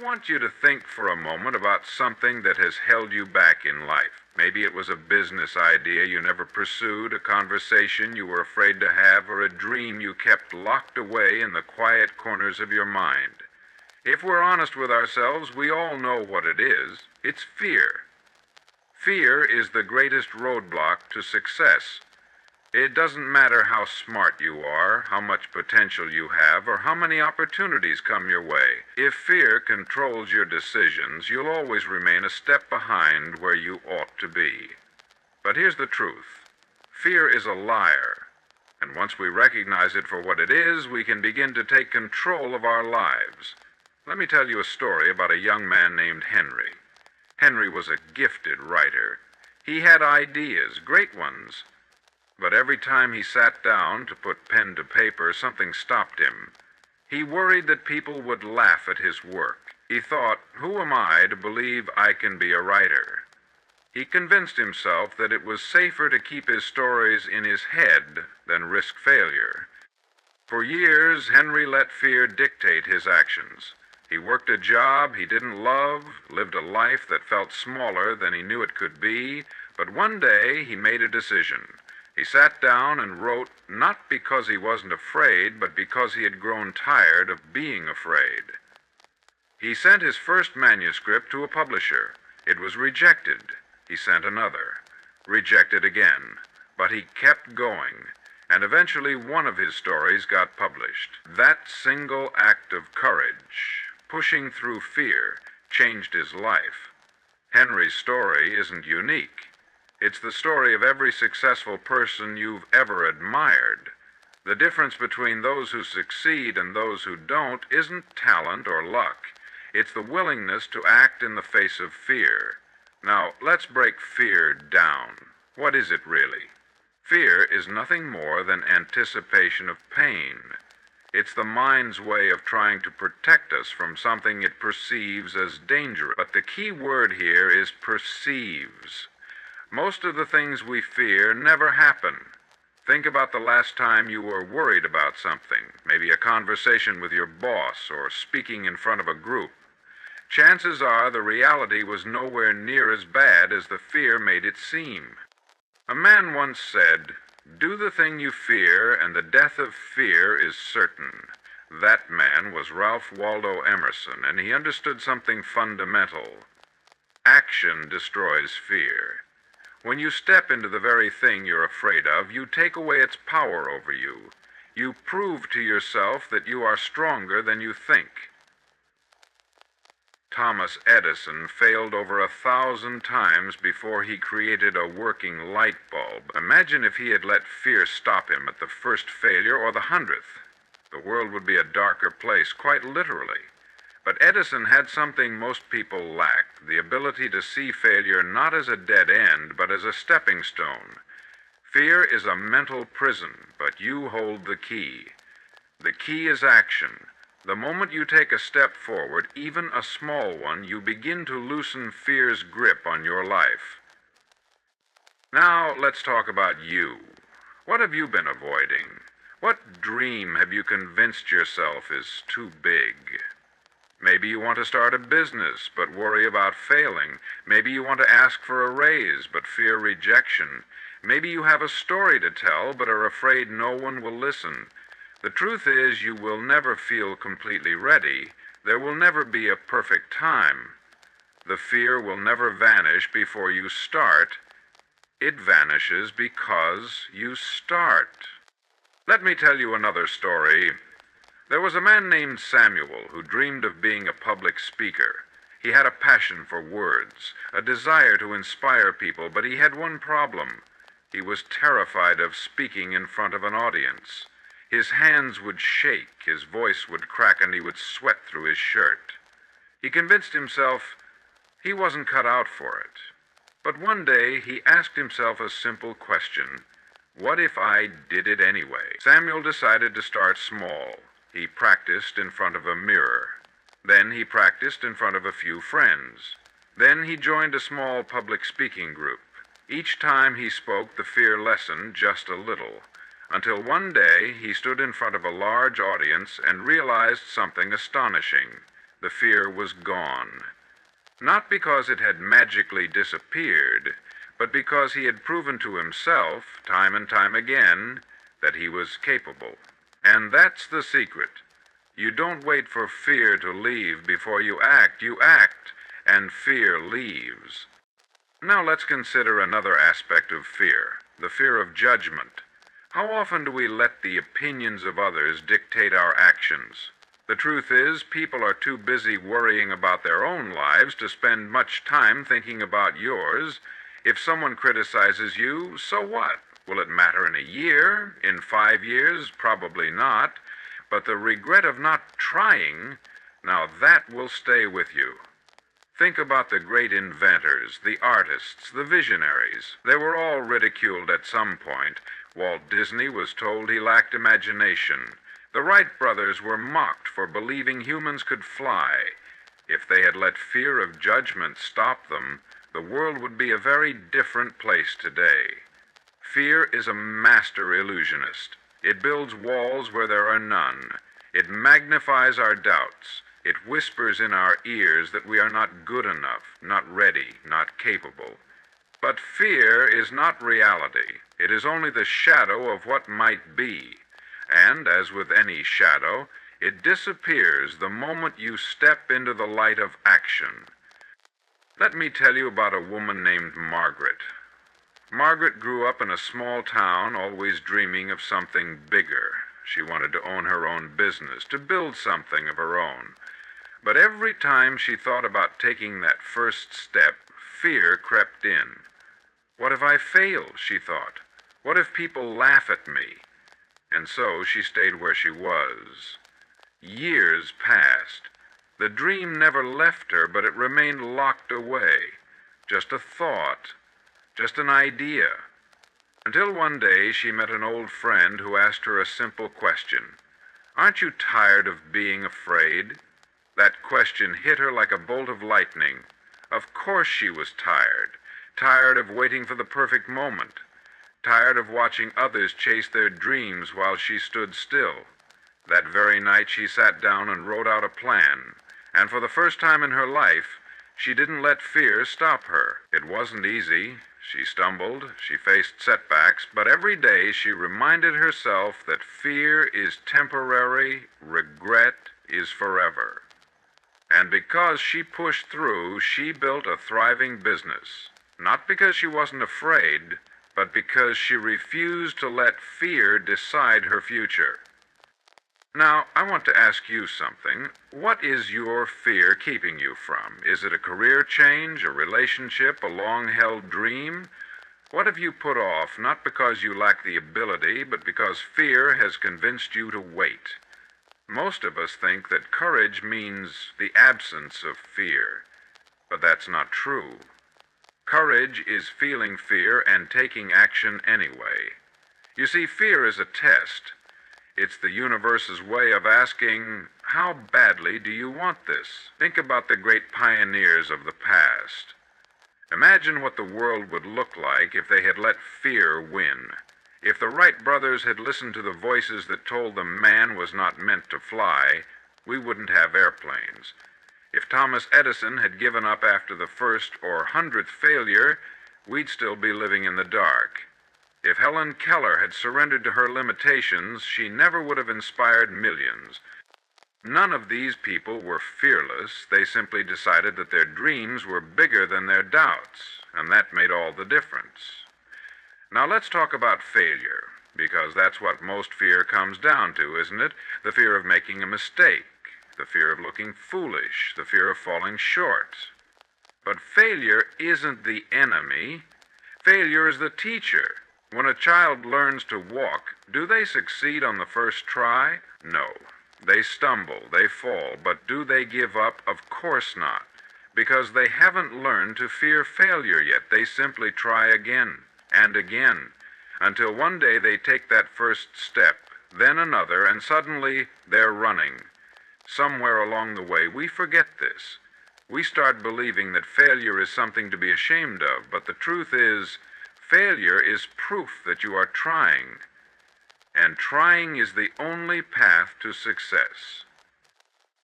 want you to think for a moment about something that has held you back in life. Maybe it was a business idea you never pursued, a conversation you were afraid to have, or a dream you kept locked away in the quiet corners of your mind. If we're honest with ourselves, we all know what it is. It's fear. Fear is the greatest roadblock to success. It doesn't matter how smart you are, how much potential you have, or how many opportunities come your way. If fear controls your decisions, you'll always remain a step behind where you ought to be. But here's the truth. Fear is a liar. And once we recognize it for what it is, we can begin to take control of our lives. Let me tell you a story about a young man named Henry. Henry was a gifted writer. He had ideas, great ones. But every time he sat down to put pen to paper, something stopped him. He worried that people would laugh at his work. He thought, who am I to believe I can be a writer? He convinced himself that it was safer to keep his stories in his head than risk failure. For years, Henry let fear dictate his actions. He worked a job he didn't love, lived a life that felt smaller than he knew it could be, but one day he made a decision. He sat down and wrote, not because he wasn't afraid, but because he had grown tired of being afraid. He sent his first manuscript to a publisher. It was rejected. He sent another. Rejected again. But he kept going, and eventually one of his stories got published. That single act of courage, pushing through fear, changed his life. Henry's story isn't unique. It's the story of every successful person you've ever admired. The difference between those who succeed and those who don't isn't talent or luck. It's the willingness to act in the face of fear. Now, let's break fear down. What is it really? Fear is nothing more than anticipation of pain. It's the mind's way of trying to protect us from something it perceives as dangerous. But the key word here is perceives. Most of the things we fear never happen. Think about the last time you were worried about something, maybe a conversation with your boss or speaking in front of a group. Chances are the reality was nowhere near as bad as the fear made it seem. A man once said, "Do the thing you fear, and the death of fear is certain." That man was Ralph Waldo Emerson, and he understood something fundamental. Action destroys fear. When you step into the very thing you're afraid of, you take away its power over you. You prove to yourself that you are stronger than you think. Thomas Edison failed over 1,000 times before he created a working light bulb. Imagine if he had let fear stop him at the first failure or the 100th. The world would be a darker place, quite literally. But Edison had something most people lacked, the ability to see failure not as a dead end, but as a stepping stone. Fear is a mental prison, but you hold the key. The key is action. The moment you take a step forward, even a small one, you begin to loosen fear's grip on your life. Now, let's talk about you. What have you been avoiding? What dream have you convinced yourself is too big? Maybe you want to start a business, but worry about failing. Maybe you want to ask for a raise, but fear rejection. Maybe you have a story to tell, but are afraid no one will listen. The truth is, you will never feel completely ready. There will never be a perfect time. The fear will never vanish before you start. It vanishes because you start. Let me tell you another story. There was a man named Samuel who dreamed of being a public speaker. He had a passion for words, a desire to inspire people, but he had one problem. He was terrified of speaking in front of an audience. His hands would shake, his voice would crack, and he would sweat through his shirt. He convinced himself he wasn't cut out for it. But one day he asked himself a simple question. What if I did it anyway? Samuel decided to start small. He practiced in front of a mirror. Then he practiced in front of a few friends. Then he joined a small public speaking group. Each time he spoke, the fear lessened just a little, until one day he stood in front of a large audience and realized something astonishing. the fear was gone. Not because it had magically disappeared, but because he had proven to himself, time and time again, that he was capable. And that's the secret. You don't wait for fear to leave before you act, and fear leaves. Now let's consider another aspect of fear, the fear of judgment. How often do we let the opinions of others dictate our actions? The truth is, people are too busy worrying about their own lives to spend much time thinking about yours. If someone criticizes you, so what? Will it matter in a year? In 5 years? Probably not. But the regret of not trying, now that will stay with you. Think about the great inventors, the artists, the visionaries. They were all ridiculed at some point. Walt Disney was told he lacked imagination. The Wright brothers were mocked for believing humans could fly. If they had let fear of judgment stop them, the world would be a very different place today. Fear is a master illusionist. It builds walls where there are none. It magnifies our doubts. It whispers in our ears that we are not good enough, not ready, not capable. But fear is not reality. It is only the shadow of what might be. And, as with any shadow, it disappears the moment you step into the light of action. Let me tell you about a woman named Margaret. Margaret grew up in a small town, always dreaming of something bigger. She wanted to own her own business, to build something of her own. But every time she thought about taking that first step, fear crept in. What if I fail, she thought. What if people laugh at me? And so she stayed where she was. Years passed. The dream never left her, but it remained locked away. Just a thought, just an idea. Until one day she met an old friend who asked her a simple question. Aren't you tired of being afraid? That question hit her like a bolt of lightning. Of course she was tired. Tired of waiting for the perfect moment. Tired of watching others chase their dreams while she stood still. That very night she sat down and wrote out a plan. And for the first time in her life, she didn't let fear stop her. It wasn't easy. She stumbled, she faced setbacks, but every day she reminded herself that fear is temporary, regret is forever. And because she pushed through, she built a thriving business. Not because she wasn't afraid, but because she refused to let fear decide her future. Now, I want to ask you something. What is your fear keeping you from? Is it a career change, a relationship, a long-held dream? What have you put off, not because you lack the ability, but because fear has convinced you to wait? Most of us think that courage means the absence of fear, but that's not true. Courage is feeling fear and taking action anyway. You see, fear is a test. It's the universe's way of asking, how badly do you want this? Think about the great pioneers of the past. Imagine what the world would look like if they had let fear win. If the Wright brothers had listened to the voices that told them man was not meant to fly, we wouldn't have airplanes. If Thomas Edison had given up after the first or 100th failure, we'd still be living in the dark. If Helen Keller had surrendered to her limitations, she never would have inspired millions. None of these people were fearless. They simply decided that their dreams were bigger than their doubts, and that made all the difference. Now let's talk about failure, because that's what most fear comes down to, isn't it? The fear of making a mistake, the fear of looking foolish, the fear of falling short. But failure isn't the enemy. Failure is the teacher. When a child learns to walk, do they succeed on the first try? No. They stumble, they fall, but do they give up? Of course not, because they haven't learned to fear failure yet. They simply try again and again, until one day they take that first step, then another, and suddenly they're running. Somewhere along the way, we forget this. We start believing that failure is something to be ashamed of, but the truth is, failure is proof that you are trying. And trying is the only path to success.